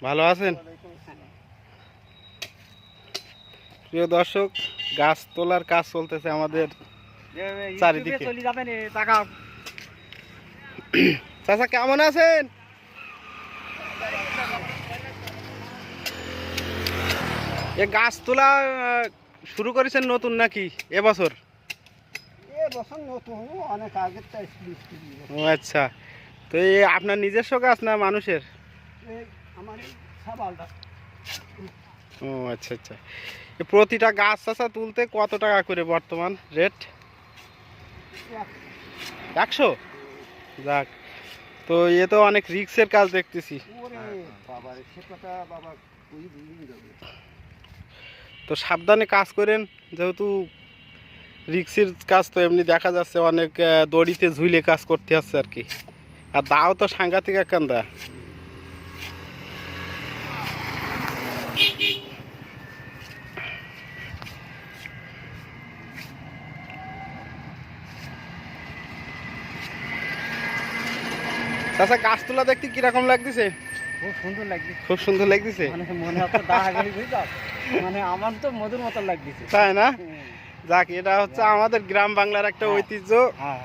ভালো আছেন? প্রিয় দর্শক, গাছ তোলার কাজ চলতেছে আমাদের চারিদিকে। চলে যাবেন টাকা। চাচা কেমন আছেন? এ গাছ তোলা শুরু করেছেন নতুন নাকি এবছর? বছর নতুন, অনেক আগের ও আচ্ছা, তো এই আপনার নিজস্ব গাছ না মানুষের? আমার সাবালটা। ও আচ্ছা আচ্ছা, প্রতিটা গাছ চাচা তুলতে কত টাকা করে বর্তমান রেট? 100? যাক, তো এ তো অনেক রিস্কের কাজ দেখতেছি। তো সাবধানে কাজ করেন, যেহেতু রিক্সের কাজ। তো এমনি দেখা যাচ্ছে অনেক দড়িতে ঝুলে কাজ করতে হচ্ছে আর কি। আর দাও তো সাংঘাতিক একখান দা। চাচা গাছ তোলা দেখতে কিরকম লাগতেছে? খুব সুন্দর লাগছে। খুব সুন্দর লাগতেছে, মানে মনে হচ্ছে মানে আমার তো মধুর মতো লাগতেছে, তাই না? যাক, এটা হচ্ছে আমাদের গ্রাম বাংলার একটা ঐতিহ্য। হ্যাঁ।